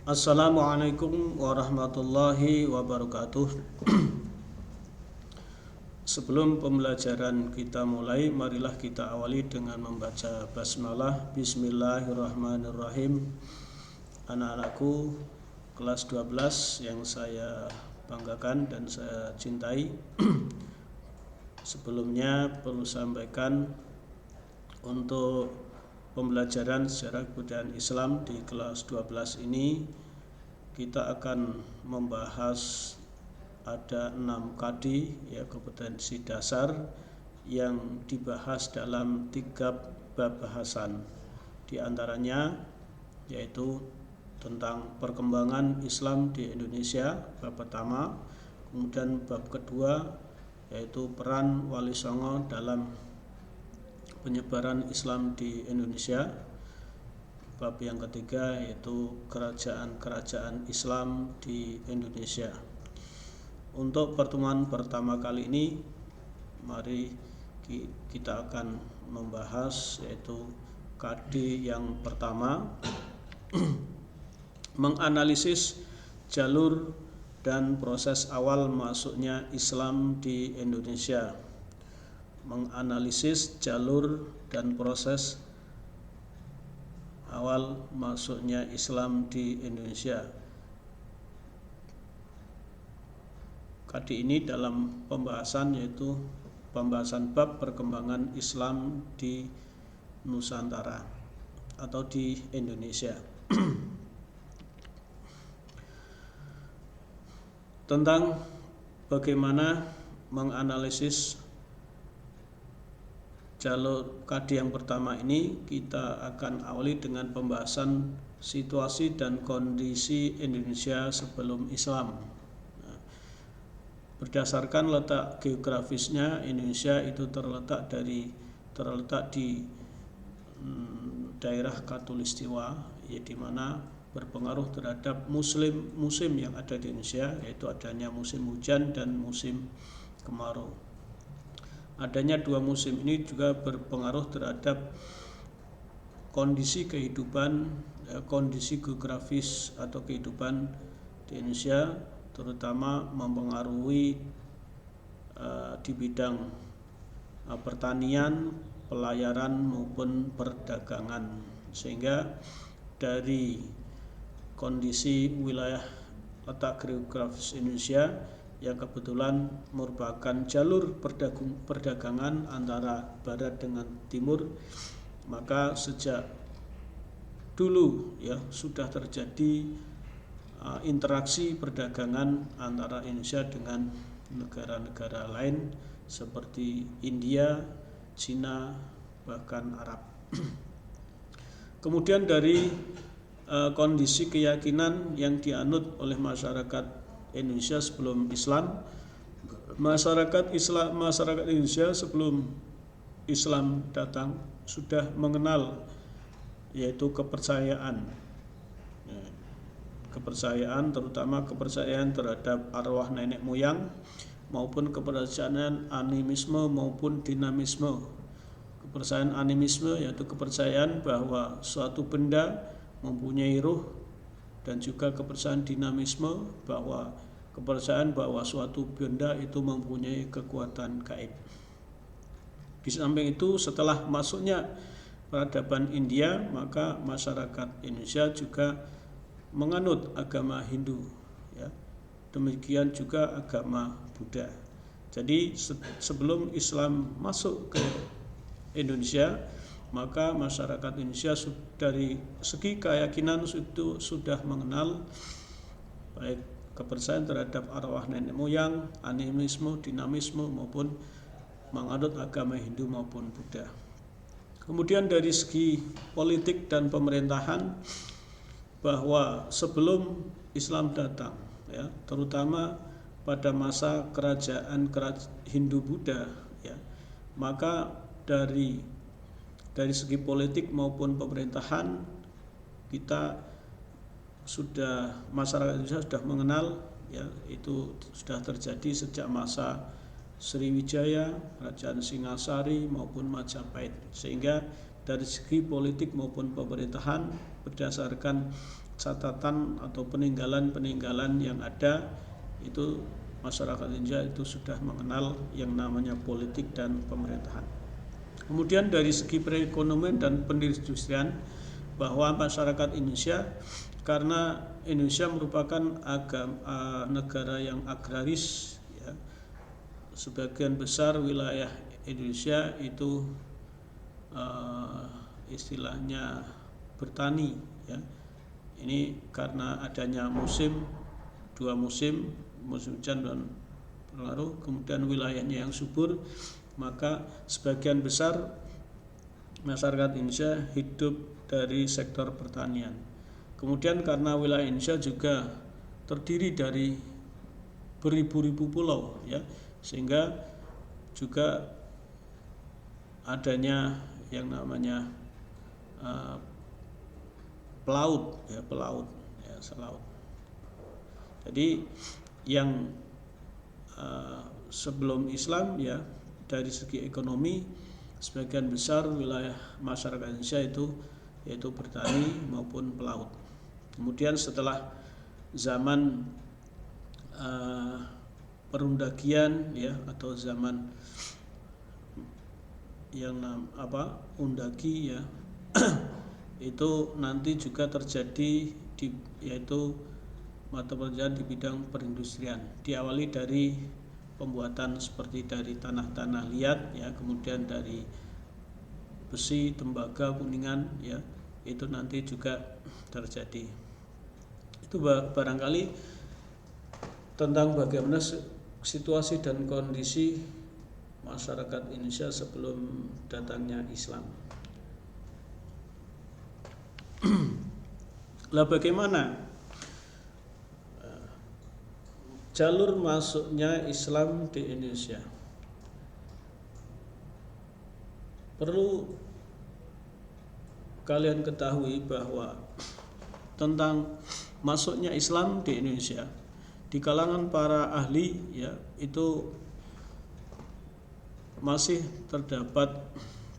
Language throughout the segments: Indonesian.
Assalamualaikum warahmatullahi wabarakatuh. Sebelum pembelajaran kita mulai, marilah kita awali dengan membaca basmalah. Bismillahirrahmanirrahim. Anak-anakku kelas 12 yang saya banggakan dan saya cintai. Sebelumnya perlu sampaikan untuk pembelajaran sejarah kebudayaan Islam di kelas 12 ini kita akan membahas ada 6 kadi ya, kompetensi dasar yang dibahas dalam 3 bab bahasan. Di antaranya yaitu tentang perkembangan Islam di Indonesia bab pertama, kemudian bab kedua yaitu peran Wali Songo dalam penyebaran Islam di Indonesia. Bab yang ketiga yaitu kerajaan-kerajaan Islam di Indonesia. Untuk pertemuan pertama kali ini, mari kita akan membahas yaitu kadi yang pertama, menganalisis jalur dan proses awal masuknya Islam di Indonesia. Menganalisis jalur dan proses awal masuknya Islam di Indonesia. Kadi ini dalam pembahasan yaitu pembahasan bab perkembangan Islam di Nusantara atau di Indonesia. Tentang bagaimana menganalisis jalur kadi yang pertama ini, kita akan awali dengan pembahasan situasi dan kondisi Indonesia sebelum Islam. Berdasarkan letak geografisnya, Indonesia itu terletak di daerah Katulistiwa, di mana berpengaruh terhadap musim yang ada di Indonesia, yaitu adanya musim hujan dan musim kemarau. Adanya 2 musim ini juga berpengaruh terhadap kondisi kehidupan, kondisi geografis atau kehidupan di Indonesia, terutama mempengaruhi di bidang pertanian, pelayaran maupun perdagangan. Sehingga dari kondisi wilayah letak geografis Indonesia yang kebetulan merupakan jalur perdagangan antara barat dengan timur, maka sejak dulu sudah terjadi interaksi perdagangan antara Indonesia dengan negara-negara lain seperti India, Cina, bahkan Arab. Kemudian dari kondisi keyakinan yang dianut oleh masyarakat Indonesia sebelum Islam, masyarakat Indonesia sebelum Islam datang sudah mengenal yaitu kepercayaan, terutama kepercayaan terhadap arwah nenek moyang maupun kepercayaan animisme maupun dinamisme. Kepercayaan animisme yaitu kepercayaan bahwa suatu benda mempunyai ruh, dan juga kepercayaan dinamisme kepercayaan bahwa suatu benda itu mempunyai kekuatan gaib. Di samping itu, setelah masuknya peradaban India, maka masyarakat Indonesia juga menganut agama Hindu, demikian juga agama Buddha. Jadi sebelum Islam masuk ke Indonesia, maka masyarakat Indonesia dari segi keyakinan itu sudah mengenal baik kepercayaan terhadap arwah nenek moyang, animisme, dinamisme maupun menganut agama Hindu maupun Buddha. Kemudian dari segi politik dan pemerintahan, bahwa sebelum Islam datang, terutama pada masa kerajaan Hindu Buddha, maka dari segi politik maupun pemerintahan masyarakat Indonesia sudah mengenal, itu sudah terjadi sejak masa Sriwijaya, Kerajaan Singasari maupun Majapahit, sehingga dari segi politik maupun pemerintahan berdasarkan catatan atau peninggalan yang ada, itu masyarakat Indonesia itu sudah mengenal yang namanya politik dan pemerintahan. Kemudian dari segi perekonomian dan perindustrian, bahwa masyarakat Indonesia, karena Indonesia merupakan negara yang agraris, ya, sebagian besar wilayah Indonesia itu istilahnya bertani, ya. Ini karena adanya dua musim hujan dan kemarau, kemudian wilayahnya yang subur, maka sebagian besar masyarakat Indonesia hidup dari sektor pertanian. Kemudian karena wilayah Indonesia juga terdiri dari beribu-ribu pulau, ya, sehingga juga adanya yang namanya pelaut, selaut. Jadi yang sebelum Islam, ya, dari segi ekonomi sebagian besar wilayah masyarakat Indonesia itu yaitu bertani maupun pelaut. Kemudian setelah zaman perundagian, ya, atau zaman yang undagi, ya, itu nanti juga terjadi yaitu mata pelajaran di bidang perindustrian, diawali dari pembuatan seperti dari tanah-tanah liat, ya, kemudian dari besi, tembaga, kuningan, ya, itu nanti juga terjadi. Itu barangkali tentang bagaimana situasi dan kondisi masyarakat Indonesia sebelum datangnya Islam. Lah bagaimana jalur masuknya Islam di Indonesia? Perlu kalian ketahui bahwa tentang masuknya Islam di Indonesia, di kalangan para ahli, ya, itu masih terdapat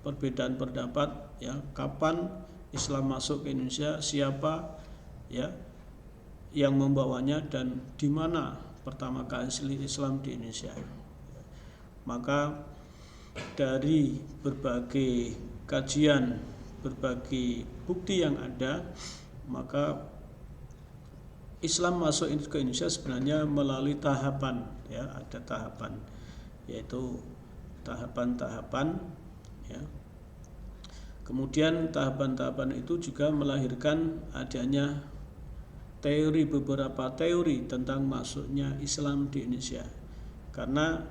perbedaan pendapat, ya, kapan Islam masuk ke Indonesia, siapa, ya, yang membawanya, dan di mana pertama kali Islam di Indonesia. Maka dari berbagai kajian, berbagai bukti yang ada, maka Islam masuk ke Indonesia sebenarnya melalui tahapan, ya, ada tahapan, yaitu tahapan-tahapan, ya. Kemudian tahapan-tahapan itu juga melahirkan adanya beberapa teori tentang masuknya Islam di Indonesia. Karena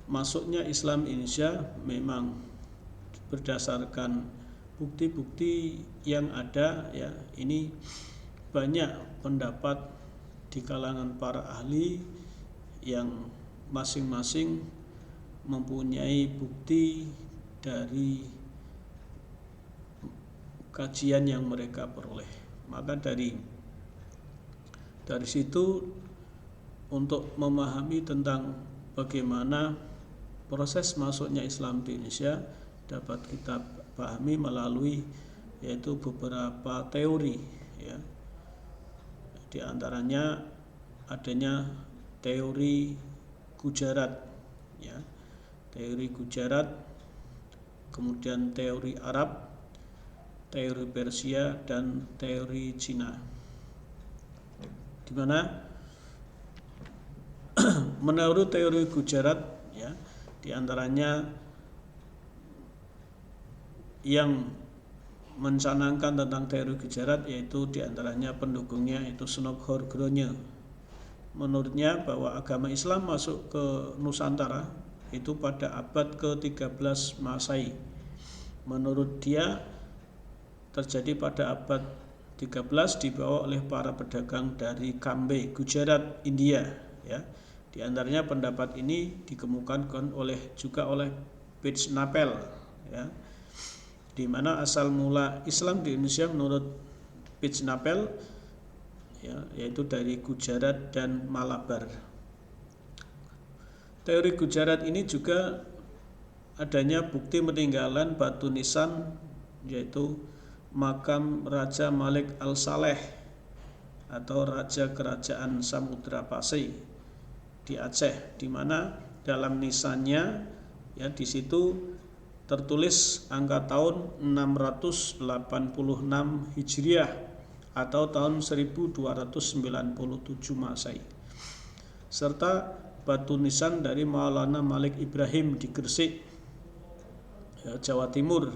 masuknya Islam di Indonesia memang berdasarkan bukti-bukti yang ada, ya, ini banyak pendapat di kalangan para ahli yang masing-masing mempunyai bukti dari kajian yang mereka peroleh. Maka dari situ, untuk memahami tentang bagaimana proses masuknya Islam di Indonesia dapat kita pahami melalui yaitu beberapa teori, ya. Di antaranya adanya teori Gujarat, ya, teori Gujarat, kemudian teori Arab, teori Persia, dan teori Cina. Di mana menurut teori Gujarat, ya, di antaranya yang mencanangkan tentang teori Gujarat yaitu di antaranya pendukungnya yaitu Sonokh Gronya. Menurutnya bahwa agama Islam masuk ke Nusantara itu pada abad ke-13 Masehi. Menurut dia terjadi pada abad 13 dibawa oleh para pedagang dari Kambe, Gujarat, India, ya. Di antaranya pendapat ini dikemukakan juga oleh Bijnapel, ya. Di mana asal mula Islam di Indonesia menurut Bijnapel, ya, yaitu dari Gujarat dan Malabar. Teori Gujarat ini juga adanya bukti peninggalan batu nisan, yaitu makam Raja Malik Al-Saleh atau Raja Kerajaan Samudra Pasai di Aceh, di mana dalam nisannya ya di situ tertulis angka tahun 686 Hijriah atau tahun 1297 Masehi, serta batu nisan dari Maulana Malik Ibrahim di Gresik, Jawa Timur,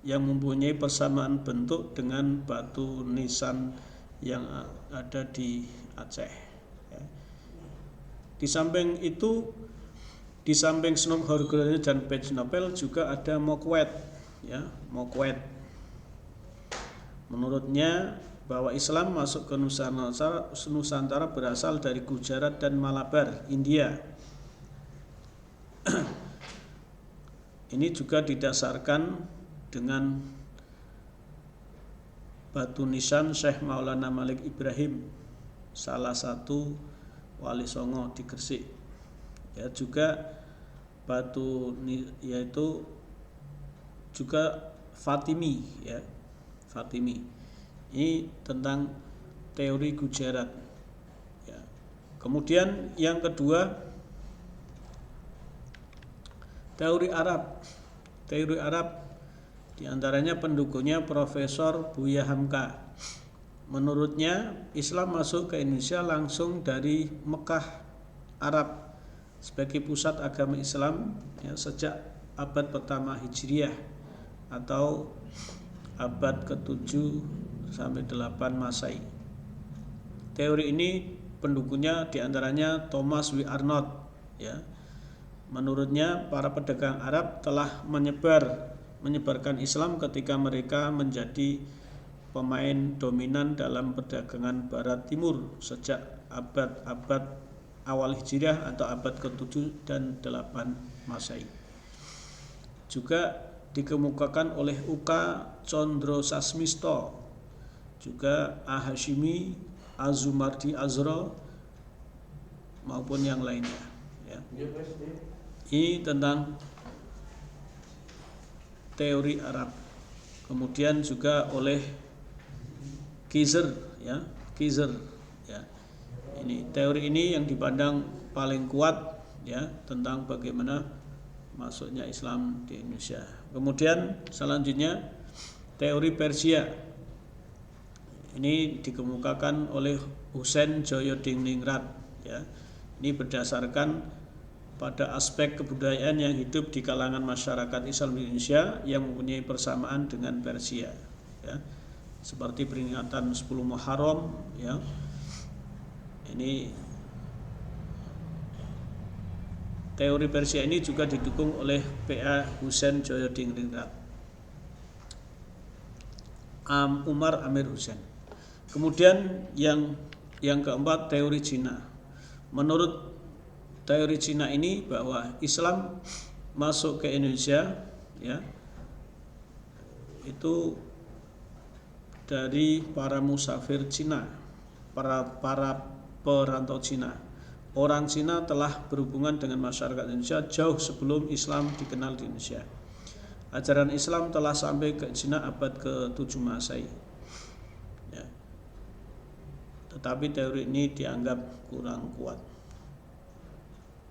yang mempunyai persamaan bentuk dengan batu nisan yang ada di Aceh. Di samping itu, di samping Sunan Horgorojo dan Badge Nobel juga ada Mokwet, ya, Mokwet. Menurutnya bahwa Islam masuk ke Nusantara berasal dari Gujarat dan Malabar, India. Ini juga didasarkan dengan batu nisan Syekh Maulana Malik Ibrahim, salah satu wali songo di Gresik. Ya, juga batu yaitu juga Fatimi, ya, Fatimi. Ini tentang teori Gujarat. Ya. Kemudian yang kedua, teori Arab. Teori Arab diantaranya pendukungnya Profesor Buya Hamka. Menurutnya Islam masuk ke Indonesia langsung dari Mekah, Arab, sebagai pusat agama Islam ya, sejak abad pertama Hijriah atau abad ke-7 sampai 8 Masehi. Teori ini pendukungnya diantaranya Thomas W. Arnold, ya. Menurutnya para pedagang Arab telah menyebarkan Islam ketika mereka menjadi pemain dominan dalam perdagangan Barat Timur sejak abad-abad awal Hijriah atau abad ke-7 dan 8 Masehi. Juga dikemukakan oleh Uka Condro Sasmisto, juga A-Hashimi, Azumardi Azra maupun yang lainnya, ya. Ini tentang teori Arab. Kemudian juga oleh Kizer, ya, Kizer, ya. Ini teori ini yang dipandang paling kuat, ya, tentang bagaimana masuknya Islam di Indonesia. Kemudian selanjutnya teori Persia. Ini dikemukakan oleh Husain Joyodiningrat, ya. Ini berdasarkan pada aspek kebudayaan yang hidup di kalangan masyarakat Islam di Indonesia yang mempunyai persamaan dengan Persia, ya. Seperti peringatan 10 Muharram, ya. Ini teori Persia ini juga didukung oleh P.A. Husain Joyodiningrat, Umar Amir Husain. Kemudian yang keempat, teori Cina. Menurut teori Cina ini bahwa Islam masuk ke Indonesia, ya, itu dari para musafir Cina, para perantau Cina. Orang Cina telah berhubungan dengan masyarakat Indonesia jauh sebelum Islam dikenal di Indonesia. Ajaran Islam telah sampai ke Cina abad ke-7 Masehi. Ya. Tetapi teori ini dianggap kurang kuat.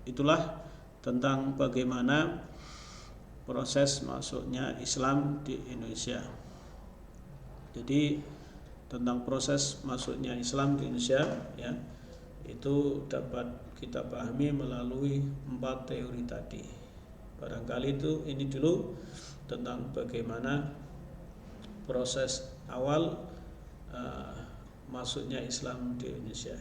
Itulah tentang bagaimana proses masuknya Islam di Indonesia. Jadi tentang proses masuknya Islam di Indonesia, ya, itu dapat kita pahami melalui 4 teori tadi. Barangkali itu ini dulu tentang bagaimana proses awal masuknya Islam di Indonesia.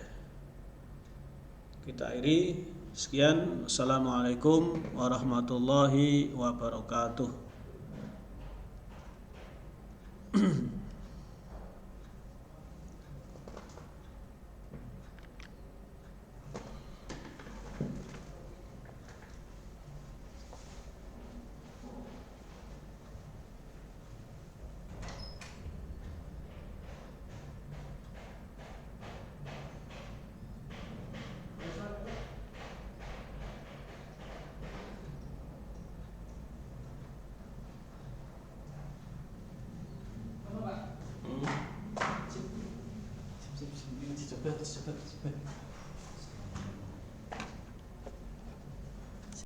Kita akhiri. Sekian. Assalamualaikum warahmatullahi wabarakatuh. cepet.